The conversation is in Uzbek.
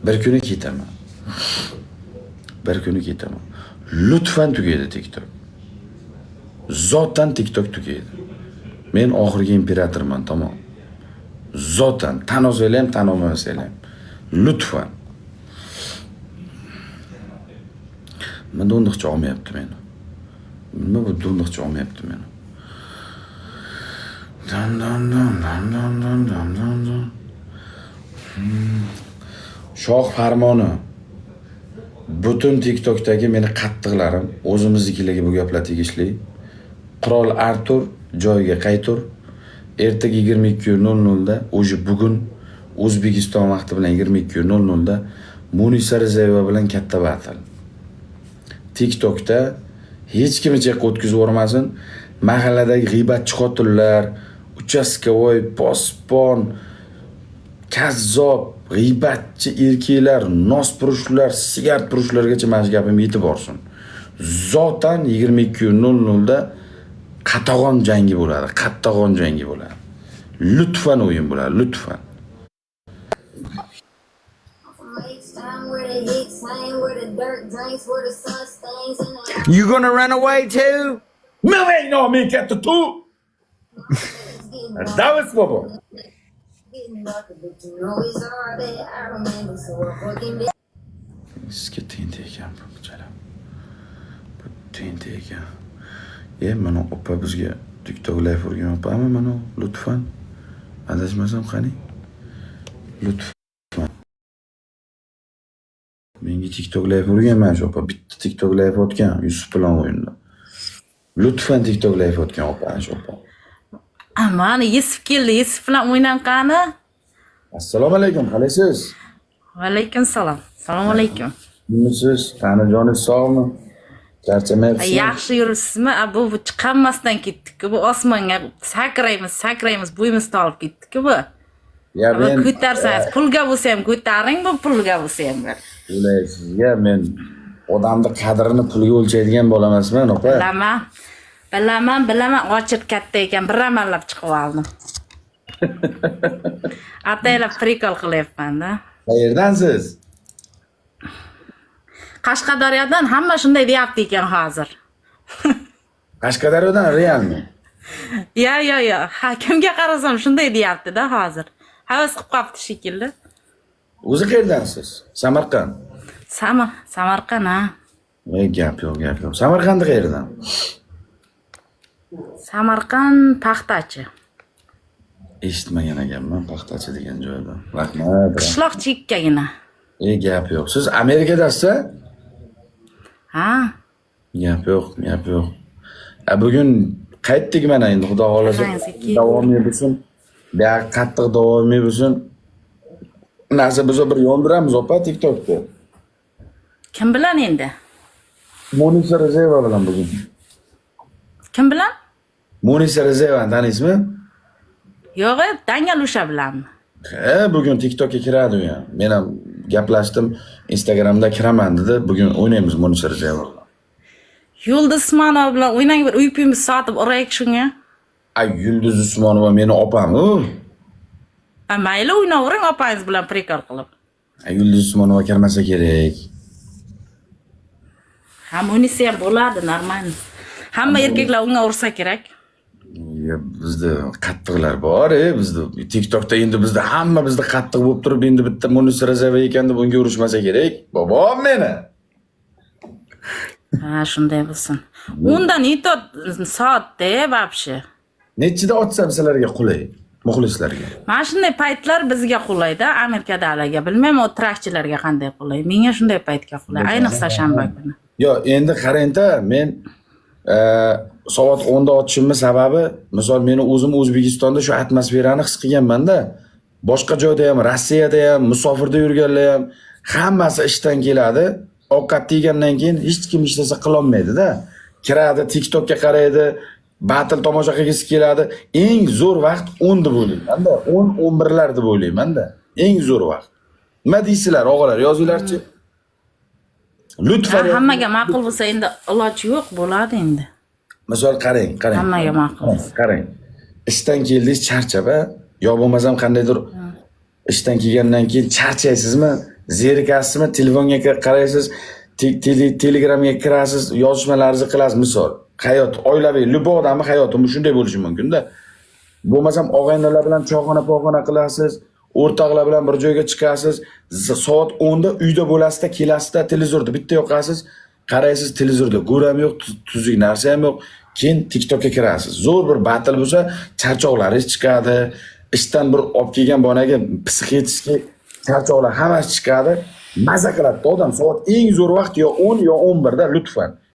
Bir kuni ketaman. Bir kuni ketaman. Lütfen tugaydi TikTok. Zotan TikTok tugaydi. Men oxirgi imperatorman, tamam. Zotan tan olsanglar ham, tan olmasanglar ham. Lütfen. Men do'ndiqcha olmayapti meni. Nima bu do'ndiqcha olmayapti meni? Dam dam dam dam dam dam dam dam dam. Shoh farmoni. Butun TikTokdagi meni qattiqlarim o'zimiznikilarga bu gaplar tegishli. Qirol Artur joyiga qaytur. Ertaga 22:00 da, o'zi bugun O'zbekiston vaqti bilan 22:00 da Munisa Rizayeva bilan katta batl. TikTokda hech kim cheqqa o'tkazib o'rmasin. Mahalladagi g'iybatchi xotinlar, uchastkovoy, posbon, kazzob, g'iybatchi erkaklar, nospurushlar, sigaret purushlargacha mana shu gapim yetib borsin. Zotan 22:00 da qatag'on jangi bo'ladi, qatag'on jangi bo'ladi. Lütfen o'yin bo'ladi, lütfen. You gonna run away too? Moving no men katta tu. Davis bobo. Sizga tente ekan bu chalam. Bu tente ekan. Mana opa bizga TikTok live o'rgan opami mana lütfen. Adashmasam qani? Lütfen. Menga TikTok live o'rganman shu opa. Bitta TikTok live o'tgan Yusuf bilan o'yinda. Lütfen TikTok live o'tgan opa shu opa. Mana Yusuf keldi, Yusuf bilan o'ynam qani? Assalomu alaykum, qalaysiz? Va alaykum salom. Assalomu alaykum. Kimisiz? Tanijoningiz sog'mi? Charchamayapsizmi? Yaxshi yuribsizmi? Bu chiqarmasdan ketdik-ku. Bu osmonga sakraymiz, bo'yimizni olib ketdik-ku bu. Ya men ko'tarsangiz, pulga bo'lsa ham ko'taring, bu pulga bo'lsa ham. Sizga men odamning qadrini pulga o'lchaydigan bola emasman, opa. Bilaman, ochib katta ekan, bir amallab chiqib oldim. Ataylab prikol qilyapman-da. Qayerdansiz? Qashqadaryodan hamma shunday deyapti ekan hozir. Qashqadaryodan realmi? Ya. Ha, kimga qarasam shunday deyapti-da hozir. Havas qilib qopti shekilli. O'zi qayerdansiz? Samarqand. Samarqand, ha. Gap yo'q. Samarqand qayerdan? Samarqand Paxtachi. Eshitmagan ekanman Paxtachi degan joyda. Rahmat. Qishloq chekkagina. Gap yo'q. Siz Amerikadasiz? Ha? Gap yo'q. Bugun qaytdik mana endi xudo xolasa davomiy bo'lsin. Buyoq qattiq davomiy bo'lsin. Narsa biz bir yondiramiz opa TikTokda. Kim bilan endi? Munisa Rizayeva bilan bugun. Kim bilan? Munisa Rizayeva taniysizmi? Yo'q, Dangal o'sha bilanmi? Bugun TikTokga kiradi u ham. Men ham gaplashdim, Instagramda kiraman dedi. Bugun o'ynaymiz Munisa Rizayeva bilan. Yulduz Usmonova bilan o'ynang, bir uypimiz sotib uraylik shunga. Yulduz Usmonova meni opam-ku. Mayli o'ynavering opangiz bilan prikol qilib. Yulduz Usmonova kirmasa kerak. Ham unisi ham bo'ladi, normal. Hamma erkaklar unga ursa kerak. Bizda qattiqlar bor, bizda TikTokda endi bizda hamma bizda qattiq bo'lib turib, endi bitta Munisa Rizayeva ekan deb unga urishmasa kerak. Bobom meni. Ha, shunday bo'lsin. Undan neto soatda вообще. Nechida otsam sizlarga qulay, muxlislarga. Mana shunday paytlar bizga qulayda, Amerikadalarga, bilmayman, o trakchilarga qanday qulay. Menga shunday paytga qulay, ayniqsa shanba kuni. Yo, endi qarang-da, men soat 10da otishimning sababi, misol meni o'zim O'zbekistonda shu atmosferani his qilganman-da. Boshqa joyda ham, Rossiyada ham, musofirda yurganlar ham hammasi ishdan keladi. Ovqat yegandan keyin hech kim ishlasa qila olmaydi-da. Kiradi, TikTokka qaraydi, battle tomosha qilgisi keladi. Eng zo'r vaqt 10 deb o'ylayman-da. 10-11lar deb o'ylayman-da. Eng zo'r vaqt. Nima deysizlar, o'g'illar, yozinglarchi. Lütfen. Hammaga ma'qul bo'lsa endi iloji yo'q, bo'ladi endi. Misol qarang. Hammaga ma'qul. Qarang. Ishdan keldingiz charchab, yo bo'lmasam qandaydir ishdan kelgandan keyin charchaysizmi? zerikasizmi, telefonga qaraysiz, telegramga kirasiz, yozishmalaringizni qilasiz misol. Hayot, oilaviy, любой odamning hayoti shunday bo'lishi mumkin-da. Bo'lmasam og'aynilar bilan choyxona qilasiz, o'rtoqlar bilan bir joyga chiqasiz, soat 10 da uyda bo'lasizda, kelasizda televizorda bitta yoqasiz, qaraysiz televizorda go'ram yo'q, tuzuk narsa ham yo'q. Keyin TikTokka kirasiz. Zo'r bir battle bo'lsa, charchoqlaringiz chiqadi. Ishdan bir olib kelgan bonaga psixический charchoqlar hammasi chiqadi. Maza qiladi odam. Soat eng zo'r vaqt yo 10 yo 11 da lutfan.